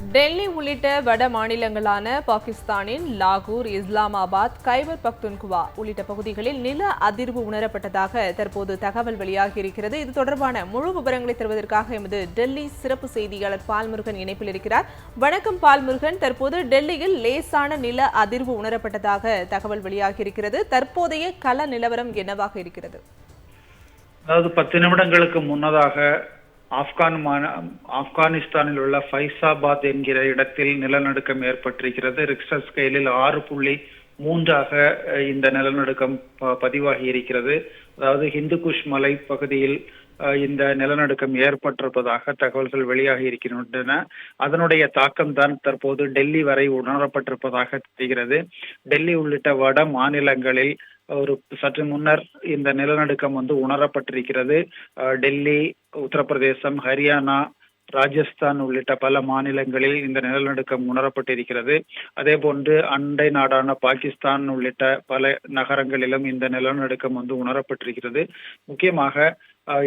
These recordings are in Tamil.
டெல்லி உள்ளிட்ட வட மாநிலங்களான பாகிஸ்தானின் லாகூர், இஸ்லாமாபாத், கைபர் பக்துன்குவா உள்ளிட்ட பகுதிகளில் நில அதிர்வு உணரப்பட்டதாக தற்போது தகவல் வெளியாகியிருக்கிறது. இது தொடர்பான முழு விவரங்களை தருவதற்காக எமது டெல்லி சிறப்பு செய்தியாளர் பால்முருகன் இணைப்பில் இருக்கிறார். வணக்கம் பால்முருகன். தற்போது டெல்லியில் லேசான நில அதிர்வு உணரப்பட்டதாக தகவல் வெளியாகியிருக்கிறது. தற்போதைய கள நிலவரம் என்னவாக இருக்கிறது? அதாவது 10 நிமிடங்களுக்கு முன்னதாக ஆப்கானிஸ்தானில் உள்ள ஃபைசாபாத் என்கிற இடத்தில் நிலநடுக்கம் ஏற்பட்டிருக்கிறது. ரிக்டர் ஸ்கேலில் 6.3 இந்த நிலநடுக்கம் பதிவாகி இருக்கிறது. அதாவது ஹிந்துகுஷ் மலை பகுதியில் இந்த நிலநடுக்கம் ஏற்பட்டிருப்பதாக தகவல்கள் வெளியாகி இருக்கின்றன. அதனுடைய தாக்கம் தான் தற்போது டெல்லி வரை உணரப்பட்டிருப்பதாக தெரிகிறது. டெல்லி உள்ளிட்ட வட மாநிலங்களில் ஒரு சற்று முன்னர் இந்த நிலநடுக்கம் உணரப்பட்டிருக்கிறது. டெல்லி, உத்தரப்பிரதேசம், ஹரியானா, ராஜஸ்தான் உள்ளிட்ட பல மாநிலங்களில் இந்த நிலநடுக்கம் உணரப்பட்டிருக்கிறது. அதே போன்று அண்டை நாடான பாகிஸ்தான் உள்ளிட்ட பல நகரங்களிலும் இந்த நிலநடுக்கம் உணரப்பட்டிருக்கிறது. முக்கியமாக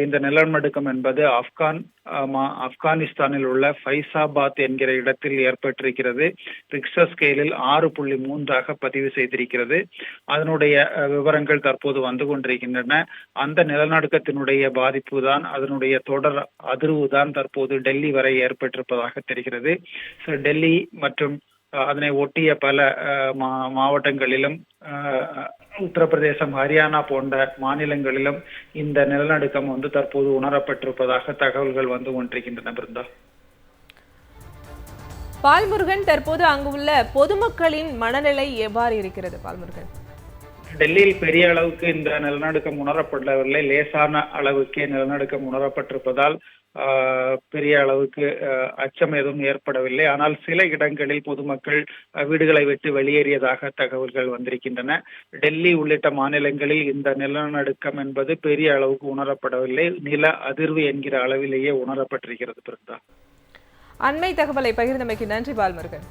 இந்த நிலநடுக்கம் என்பது ஆப்கானிஸ்தானில் உள்ள ஃபைசாபாத் என்கிற இடத்தில் ஏற்பட்டிருக்கிறது. ரிக்டர் ஸ்கேலில் 6.3 பதிவு செய்திருக்கிறது. அதனுடைய விவரங்கள் தற்போது வந்து கொண்டிருக்கின்றன. அந்த நிலநடுக்கத்தினுடைய பாதிப்பு தான், அதனுடைய தொடர் அதிர்வு தான் தற்போது டெல்லி வரை ஏற்பட்டிருப்பதாக தெரிகிறது. டெல்லி மற்றும் அதனை ஒட்டிய பல மாவட்டங்களிலும், உத்தரப்பிரதேசம், ஹரியானா போன்ற மாநிலங்களிலும் இந்த நிலநடுக்கம் தற்போது உணரப்பட்டிருப்பதாக தகவல்கள் வந்து கொண்டிருக்கின்றன. பிருந்தா, பால்முருகன், தற்போது அங்குள்ள பொதுமக்களின் மனநிலை எவ்வாறு இருக்கிறது? பால்முருகன், டெல்லியில் பெரிய அளவுக்கு இந்த நிலநடுக்கம் உணரப்படவில்லை. லேசான அளவுக்கே நிலநடுக்கம் உணரப்பட்டிருப்பதால் பெரிய அளவுக்கு அச்சம் எதுவும் ஏற்படவில்லை. ஆனால் சில இடங்களில் பொதுமக்கள் வீடுகளை விட்டு வெளியேறியதாக தகவல்கள் வந்திருக்கின்றன. டெல்லி உள்ளிட்ட மாநிலங்களில் இந்த நிலநடுக்கம் என்பது பெரிய அளவுக்கு உணரப்படவில்லை. நில அதிர்வு என்கிற அளவிலேயே உணரப்பட்டிருக்கிறது. பிருந்தா, அண்மை தகவலை பகிர்ந்தமைக்கு நன்றி பால்முருகன்.